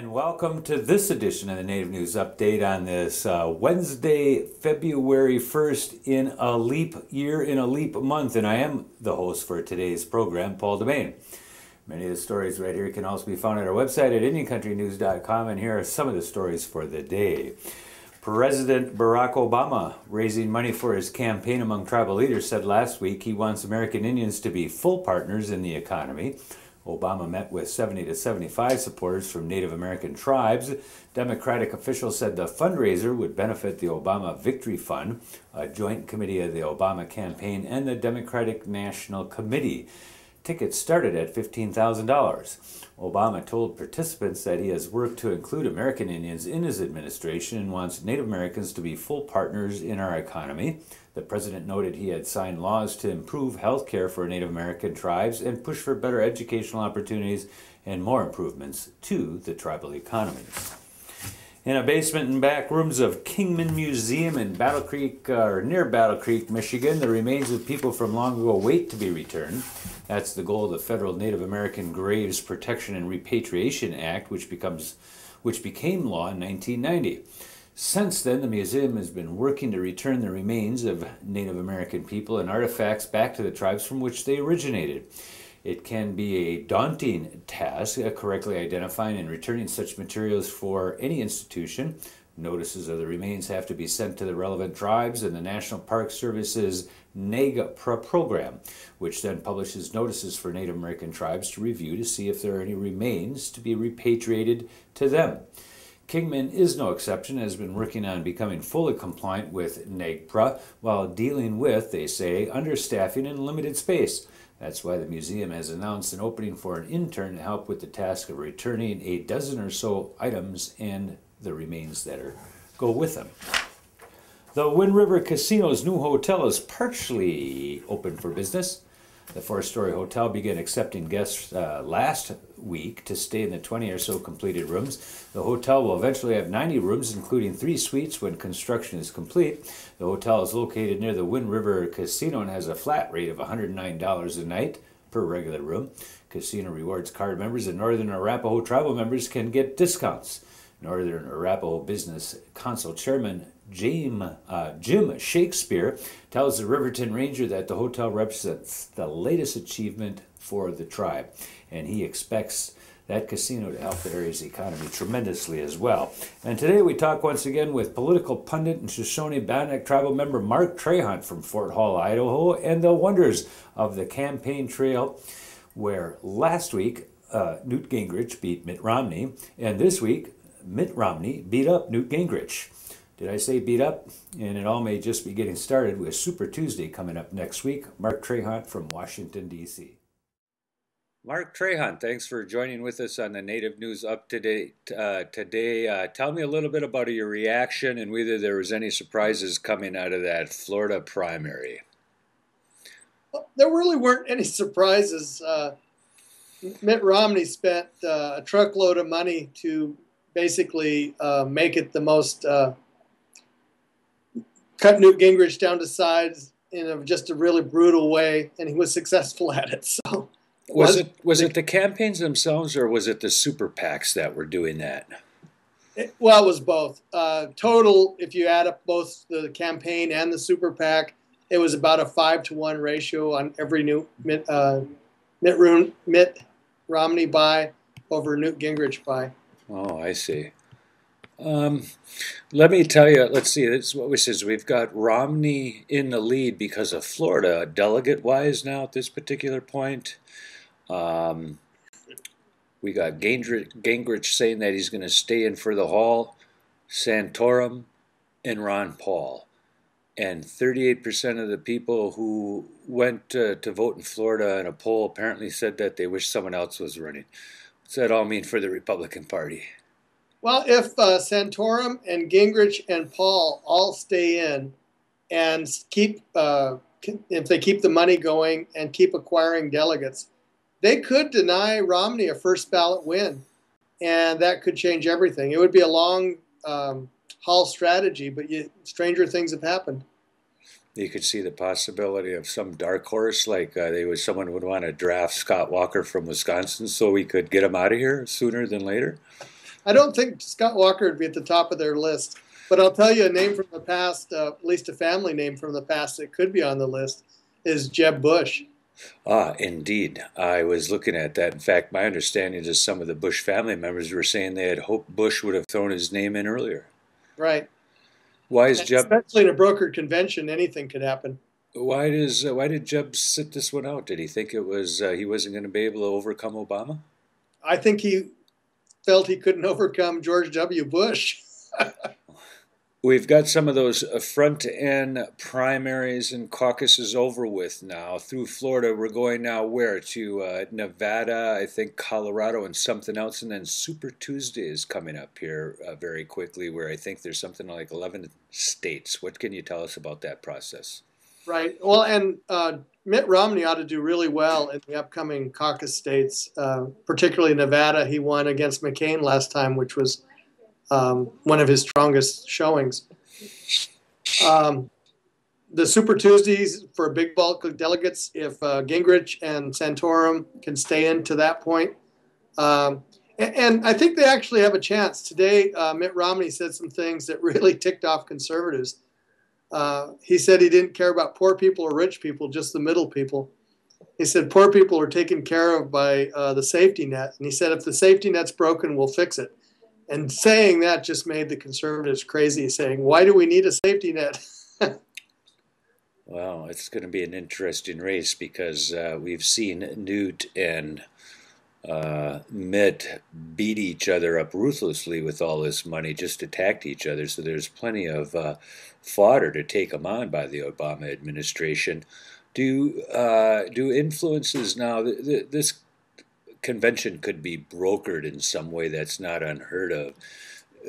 And welcome to this edition of the Native News Update on this Wednesday, February 1st in a leap year, in a leap month. And I am the host for today's program, Paul DeMain. Many of the stories right here can also be found at our website at IndianCountryNews.com. And here are some of the stories for the day. President Barack Obama, raising money for his campaign among tribal leaders, said last week he wants American Indians to be full partners in the economy. Obama met with 70 to 75 supporters from Native American tribes. Democratic officials said the fundraiser would benefit the Obama Victory Fund, a joint committee of the Obama campaign and the Democratic National Committee. Tickets started at $15,000. Obama told participants that he has worked to include American Indians in his administration and wants Native Americans to be full partners in our economy. The president noted he had signed laws to improve health care for Native American tribes and push for better educational opportunities and more improvements to the tribal economies. In a basement and back rooms of Kingman Museum in Battle Creek, or near Battle Creek, Michigan, the remains of people from long ago wait to be returned. That's the goal of the Federal Native American Graves Protection and Repatriation Act, which became law in 1990. Since then, the museum has been working to return the remains of Native American people and artifacts back to the tribes from which they originated. It can be a daunting task, correctly identifying and returning such materials for any institution. Notices of the remains have to be sent to the relevant tribes and the National Park Service's NAGA program, which then publishes notices for Native American tribes to review to see if there are any remains to be repatriated to them. Kingman is no exception, has been working on becoming fully compliant with NAGPRA while dealing with, they say, understaffing and limited space. That's why the museum has announced an opening for an intern to help with the task of returning a dozen or so items and the remains that go with them. The Wind River Casino's new hotel is partially open for business. The four-story hotel began accepting guests last week to stay in the 20 or so completed rooms. The hotel will eventually have 90 rooms, including 3 suites when construction is complete. The hotel is located near the Wind River Casino and has a flat rate of $109 a night per regular room. Casino rewards card members and Northern Arapaho tribal members can get discounts. Northern Arapaho Business Council Chairman Jim Shakespeare tells the Riverton Ranger that the hotel represents the latest achievement for the tribe, and he expects that casino to help the area's economy tremendously as well. And today we talk once again with political pundit and Shoshone-Bannock tribal member Mark Trahant from Fort Hall, Idaho, and the wonders of the campaign trail, where last week Newt Gingrich beat Mitt Romney, and this week Mitt Romney beat up Newt Gingrich. Did I say beat up? And it all may just be getting started with Super Tuesday coming up next week. Mark Trahant from Washington, D.C. Mark Trahant, thanks for joining with us on the Native News Up-to-Date today. Tell me a little bit about your reaction and whether there was any surprises coming out of that Florida primary. Well, there really weren't any surprises. Mitt Romney spent a truckload of money to basically make it the most... cut Newt Gingrich down to size in just a really brutal way, and he was successful at it. So, was it the campaigns themselves, or was it the super PACs that were doing that? It was both. Total, if you add up both the campaign and the super PAC, it was about a 5-to-1 ratio on every new Mitt Romney buy over Newt Gingrich buy. Oh, I see. Let me tell you, let's see, this is what we says. We've got Romney in the lead because of Florida, delegate-wise now at this particular point. We got Gingrich saying that he's going to stay in for the Hall, Santorum, and Ron Paul. And 38% of the people who went to vote in Florida in a poll apparently said that they wish someone else was running. What's that all mean for the Republican Party? Well, if Santorum and Gingrich and Paul all stay in and keep, if they keep the money going and keep acquiring delegates, they could deny Romney a first ballot win, and that could change everything. It would be a long haul strategy, but stranger things have happened. You could see the possibility of some dark horse, like someone would want to draft Scott Walker from Wisconsin so we could get him out of here sooner than later. I don't think Scott Walker would be at the top of their list. But I'll tell you a name from the past, at least a family name from the past that could be on the list, is Jeb Bush. Ah, indeed. I was looking at that. In fact, my understanding is some of the Bush family members were saying they had hoped Bush would have thrown his name in earlier. Right. Why is And Jeb? especially in a brokered convention, anything could happen. Why did Jeb sit this one out? Did he think it was he wasn't going to be able to overcome Obama? I think he felt he couldn't overcome George W. Bush. We've got some of those front end primaries and caucuses over with now. Through Florida, we're going now where? To Nevada, I think Colorado, and something else. And then Super Tuesday is coming up here very quickly, where I think there's something like 11 states. What can you tell us about that process? Right. Well, and Mitt Romney ought to do really well in the upcoming caucus states, particularly Nevada. He won against McCain last time, which was one of his strongest showings. The Super Tuesdays for a big bulk of delegates, if Gingrich and Santorum can stay in to that point. And I think they actually have a chance. Today, Mitt Romney said some things that really ticked off conservatives. He said he didn't care about poor people or rich people, just the middle people. He said poor people are taken care of by the safety net. And he said if the safety net's broken, we'll fix it. And saying that just made the conservatives crazy, saying, why do we need a safety net? Well, it's going to be an interesting race because we've seen Newt and Mitt beat each other up ruthlessly with all this money, just attacked each other. So there's plenty of fodder to take them on by the Obama administration. Do influences now? This convention could be brokered in some way that's not unheard of.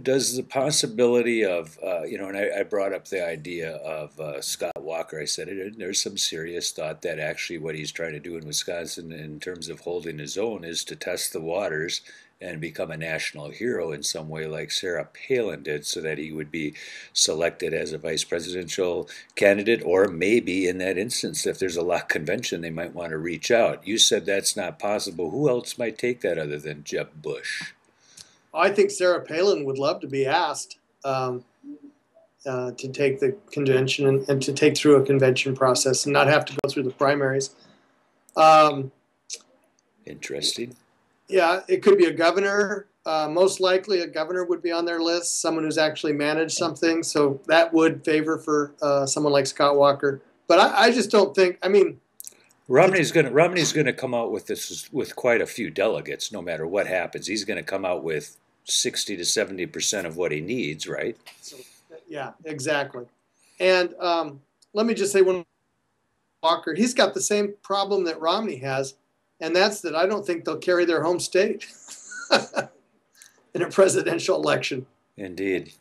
Does the possibility of, and I brought up the idea of Scott Walker. I said there's some serious thought that actually what he's trying to do in Wisconsin in terms of holding his own is to test the waters and become a national hero in some way like Sarah Palin did so that he would be selected as a vice presidential candidate, or maybe in that instance, if there's a lock convention, they might want to reach out. You said that's not possible. Who else might take that other than Jeb Bush? I think Sarah Palin would love to be asked to take the convention and to take through a convention process and not have to go through the primaries. Interesting. Yeah, it could be a governor. Most likely a governor would be on their list, someone who's actually managed something. So that would favor for someone like Scott Walker. But I just don't think, Romney's going to come out with this with quite a few delegates no matter what happens. He's going to come out with 60 to 70% of what he needs, right? So, yeah, exactly. And let me just say one, Walker, he's got the same problem that Romney has, and that's that I don't think they'll carry their home state in a presidential election. Indeed.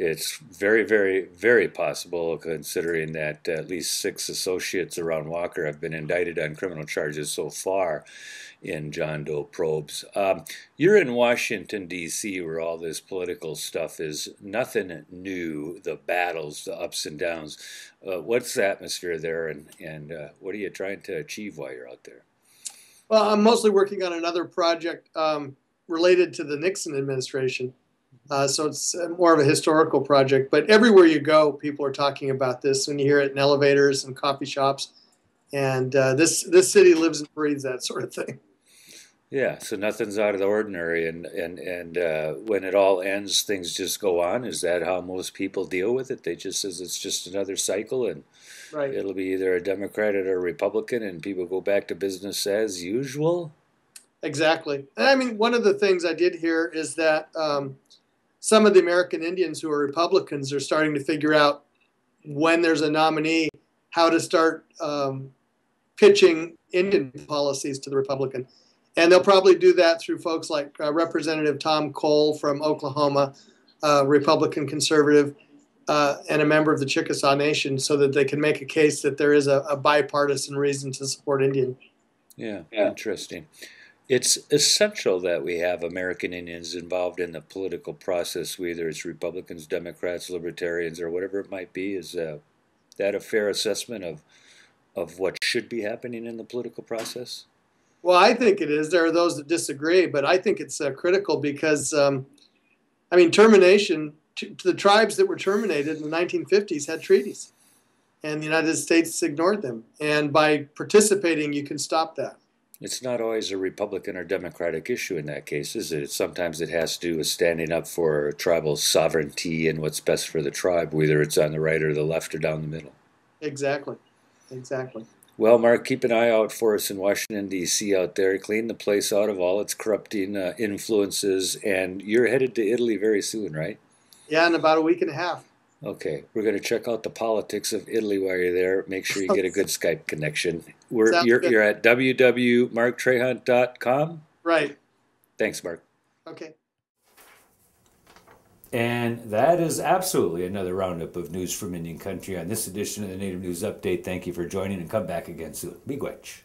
It's very, very, very possible considering that at least 6 associates around Walker have been indicted on criminal charges so far in John Doe probes. You're in Washington, D.C., where all this political stuff is nothing new, the battles, the ups and downs. What's the atmosphere there, and what are you trying to achieve while you're out there? Well, I'm mostly working on another project related to the Nixon administration. So it's more of a historical project. But everywhere you go, people are talking about this. When you hear it in elevators and coffee shops. And this city lives and breathes that sort of thing. Yeah, so nothing's out of the ordinary, and when it all ends, things just go on. Is that how most people deal with it? They just says it's just another cycle, and right. It'll be either a Democrat or a Republican, and people go back to business as usual. Exactly. And one of the things I did hear is that some of the American Indians who are Republicans are starting to figure out when there's a nominee how to start pitching Indian policies to the Republican. And they'll probably do that through folks like Representative Tom Cole from Oklahoma, Republican conservative, and a member of the Chickasaw Nation, so that they can make a case that there is a bipartisan reason to support Indian. Yeah, interesting. It's essential that we have American Indians involved in the political process, whether it's Republicans, Democrats, Libertarians, or whatever it might be. Is that a fair assessment of what should be happening in the political process? Well, I think it is. There are those that disagree, but I think it's critical because, I mean, termination to the tribes that were terminated in the 1950s had treaties, and the United States ignored them. And by participating, you can stop that. It's not always a Republican or Democratic issue in that case, is it? Sometimes it has to do with standing up for tribal sovereignty and what's best for the tribe, whether it's on the right or the left or down the middle. Exactly. Exactly. Well, Mark, keep an eye out for us in Washington, D.C. out there. Clean the place out of all its corrupting influences. And you're headed to Italy very soon, right? Yeah, in about a week and a half. Okay, we're going to check out the politics of Italy while you're there. Make sure you get a good Skype connection. You're at www.marktrahant.com? Right. Thanks, Mark. Okay. And that is absolutely another roundup of news from Indian country on this edition of the Native News Update. Thank you for joining, and come back again soon. Miigwech.